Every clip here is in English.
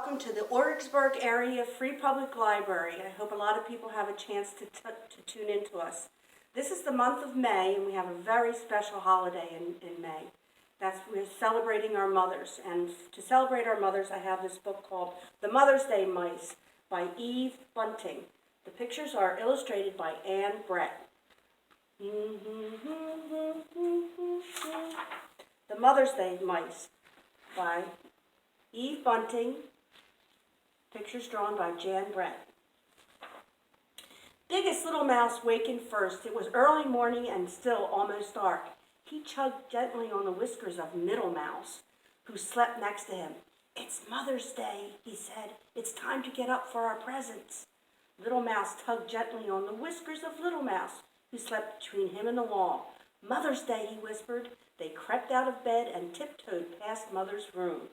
welcome to the Orangeburg Area Free Public Library. I hope a lot of people have a chance to tune into us. This is the month of May, and we have a very special holiday in May. We're celebrating our mothers, and to celebrate our mothers, I have this book called The Mother's Day Mice by Eve Bunting. The pictures are illustrated by Anne Brett. The Mother's Day Mice by Eve Bunting, pictures drawn by Jan Brett. Biggest Little Mouse wakened first. It was early morning and still almost dark. He chugged gently on the whiskers of Middle Mouse, who slept next to him. "It's Mother's Day," he said. "It's time to get up for our presents." Little Mouse tugged gently on the whiskers of Little Mouse, who slept between him and the wall. "Mother's Day," he whispered. They crept out of bed and tiptoed past Mother's room.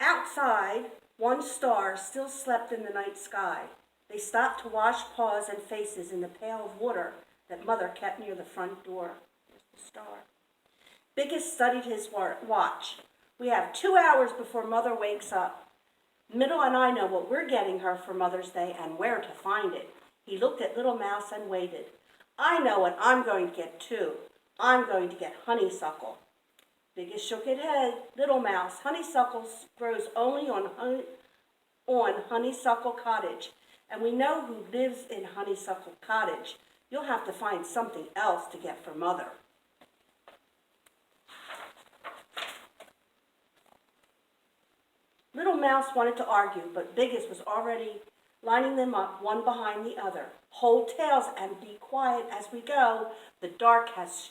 Outside, one star still slept in the night sky. They stopped to wash paws and faces in the pail of water that Mother kept near the front door. There's the star. Biggest studied his watch. "We have 2 hours before Mother wakes up. Middle and I know what we're getting her for Mother's Day and where to find it." He looked at Little Mouse and waited. "I know what I'm going to get too. I'm going to get honeysuckle." Biggest shook his head. "Little Mouse, honeysuckle grows only on Honeysuckle Cottage, and we know who lives in Honeysuckle Cottage. You'll have to find something else to get for Mother." Little Mouse wanted to argue, but Biggest was already lining them up one behind the other. "Hold tails and be quiet as we go. The dark has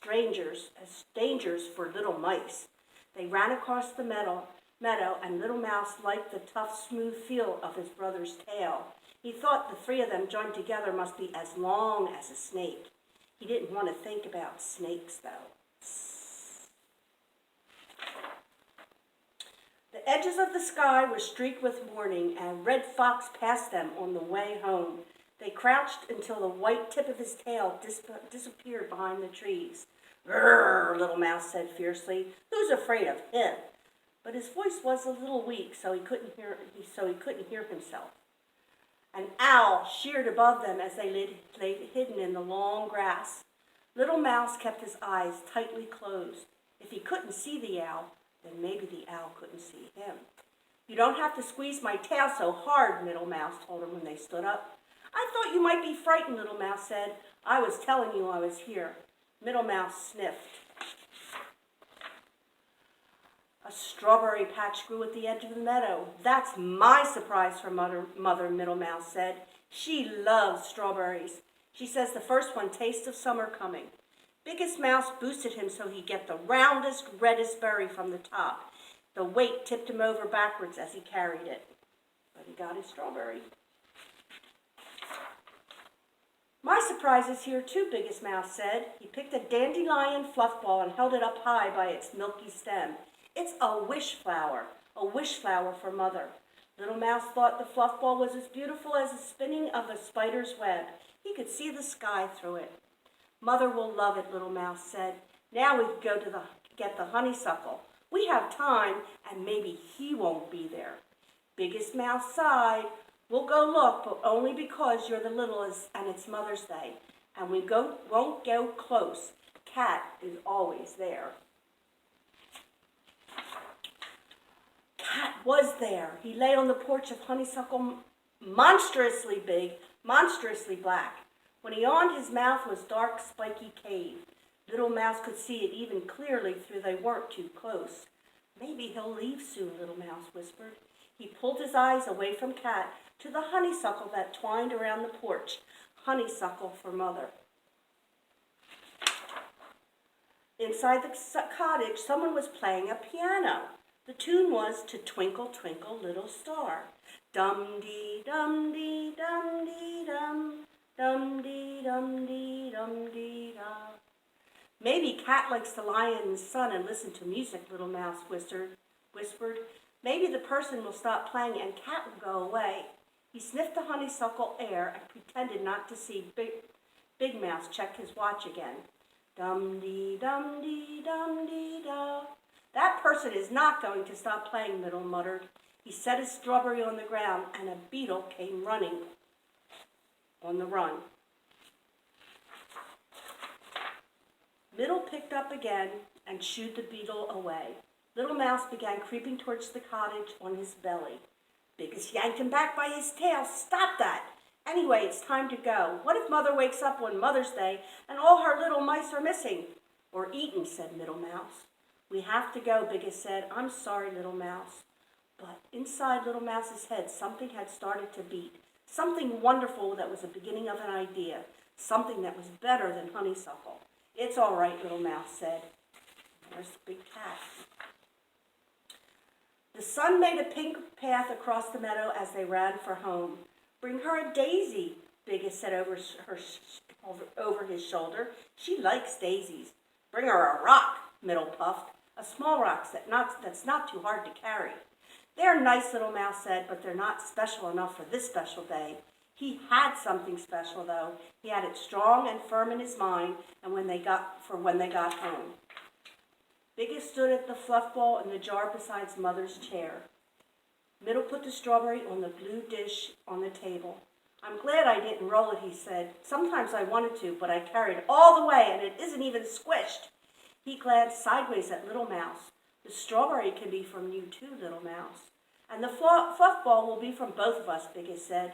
dangers for little mice." They ran across the meadow, and Little Mouse liked the tough, smooth feel of his brother's tail. He thought the three of them joined together must be as long as a snake. He didn't want to think about snakes, though. The edges of the sky were streaked with morning, and a red fox passed them on the way home. They crouched until the white tip of his tail disappeared behind the trees. "Grrr," Little Mouse said fiercely. "Who's afraid of him?" But his voice was a little weak, so he couldn't hear himself. An owl sheared above them as they lay hidden in the long grass. Little Mouse kept his eyes tightly closed. If he couldn't see the owl, then maybe the owl couldn't see him. "You don't have to squeeze my tail so hard," Middle Mouse told him when they stood up. "I thought you might be frightened," Little Mouse said. "I was telling you I was here." Middle Mouse sniffed. A strawberry patch grew at the edge of the meadow. "That's my surprise for Mother," Middle Mouse said. "She loves strawberries. She says the first one tastes of summer coming." Biggest Mouse boosted him so he'd get the roundest, reddest berry from the top. The weight tipped him over backwards as he carried it. But he got his strawberry. "My surprise is here too," Biggest Mouse said. He picked a dandelion fluff ball and held it up high by its milky stem. "It's a wish flower for Mother." Little Mouse thought the fluff ball was as beautiful as the spinning of a spider's web. He could see the sky through it. "Mother will love it," Little Mouse said. "Now we can go to get the honeysuckle. We have time, and maybe he won't be there." Biggest Mouse sighed. "We'll go look, but only because you're the littlest and it's Mother's Day. And we won't go close. Cat is always there." Cat was there. He lay on the porch of Honeysuckle, monstrously big, monstrously black. When he yawned, his mouth was dark, spiky cave. Little Mouse could see it even clearly, though they weren't too close. "Maybe he'll leave soon," Little Mouse whispered. He pulled his eyes away from Cat to the honeysuckle that twined around the porch. Honeysuckle for Mother. Inside the cottage, someone was playing a piano. The tune was "To Twinkle, Twinkle, Little Star." Dum-dee-dum-dee-dum-dee-dum. Dum-dee-dum-dee-dum-dee-da. "Maybe Cat likes to lie in the sun and listen to music," Little Mouse whispered. "Maybe the person will stop playing and Cat will go away." He sniffed the honeysuckle air and pretended not to see Big Mouse check his watch again. Dum-dee-dum-dee-dum. That person is not going to stop playing, Middle muttered. He set his strawberry on the ground, and a beetle came running on the run. Middle picked up again and shooed the beetle away. Little Mouse began creeping towards the cottage on his belly. Biggest yanked him back by his tail. Stop that! Anyway, it's time to go. What if Mother wakes up on Mother's Day and all her little mice are missing? Or eaten, said Middle Mouse. We have to go, Biggest said. I'm sorry, Little Mouse. But inside Little Mouse's head, something had started to beat. Something wonderful that was the beginning of an idea. Something that was better than honeysuckle. It's all right, Little Mouse said. There's the big cat. The sun made a pink path across the meadow as they ran for home. Bring her a daisy, Biggest said over his shoulder. She likes daisies. Bring her a rock, Middle puffed. A small rock that's not too hard to carry. They're nice, Little Mouse said, but they're not special enough for this special day. He had something special, though. He had it strong and firm in his mind, and when they got home. Biggest stood at the fluff ball in the jar beside Mother's chair. Middle put the strawberry on the blue dish on the table. I'm glad I didn't roll it, he said. Sometimes I wanted to, but I carried it all the way, and it isn't even squished. He glanced sideways at Little Mouse. The strawberry can be from you too, Little Mouse. And the fluff ball will be from both of us, Biggest said.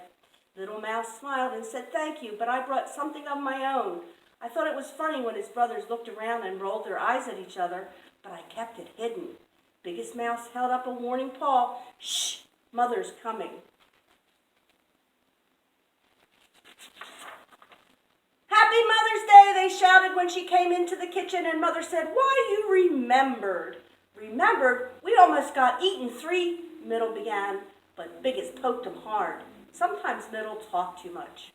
Little Mouse smiled and said, thank you, but I brought something of my own. I thought it was funny when his brothers looked around and rolled their eyes at each other, but I kept it hidden. Biggest Mouse held up a warning paw. Shh, Mother's coming. Happy Mother's Day, they shouted when she came into the kitchen, and Mother said, why, you remembered. Remembered? We almost got eaten. 3, Middle began, but Biggest poked him hard. Sometimes Middle talked too much.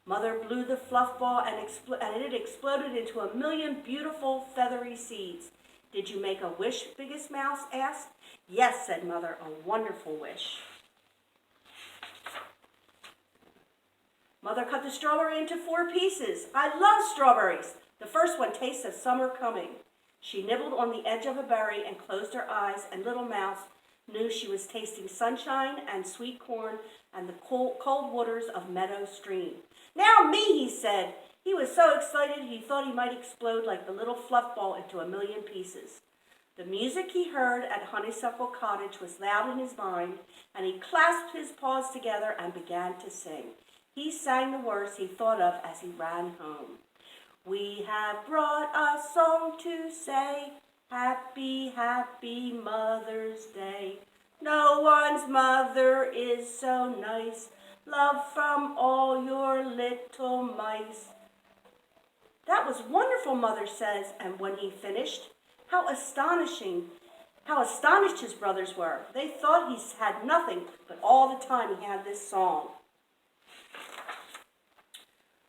Mother blew the fluff ball and it exploded into a million beautiful feathery seeds. Did you make a wish, Biggest Mouse asked. Yes, said Mother, a wonderful wish. Mother cut the strawberry into 4 pieces. I love strawberries. The first one tastes of summer coming. She nibbled on the edge of a berry and closed her eyes, and Little Mouse knew she was tasting sunshine and sweet corn and the cold waters of Meadow Stream. Now me, he said. He was so excited he thought he might explode like the little fluff ball into a million pieces. The music he heard at Honeysuckle Cottage was loud in his mind, and he clasped his paws together and began to sing. He sang the words he thought of as he ran home. We have brought a song to say, happy, happy Mother's Day. No one's mother is so nice, love from all your little mice. That was wonderful, Mother says, and when he finished, how astonished his brothers were. They thought he had nothing, but all the time he had this song.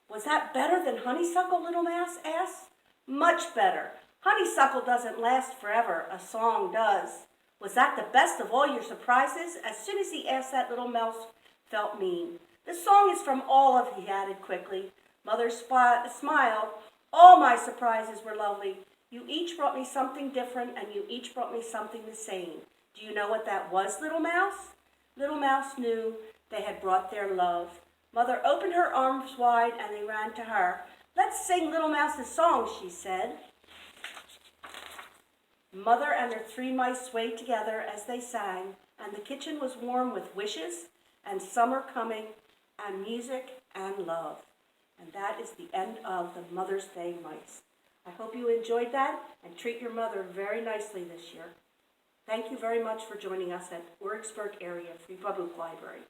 Was that better than honeysuckle, Little Mouse asked. Much better. Honeysuckle doesn't last forever, a song does. Was that the best of all your surprises? As soon as he asked that, Little Mouse felt mean. The song is from all of, he added quickly. Mother smiled. All my surprises were lovely. You each brought me something different, and you each brought me something the same. Do you know what that was, Little Mouse? Little Mouse knew they had brought their love. Mother opened her arms wide, and they ran to her. Let's sing Little Mouse's song, she said. Mother and her 3 mice swayed together as they sang, and the kitchen was warm with wishes and summer coming and music and love. And that is the end of the Mother's Day Mice. I hope you enjoyed that and treat your mother very nicely this year. Thank you very much for joining us at Oricksburg Area Free Public Library.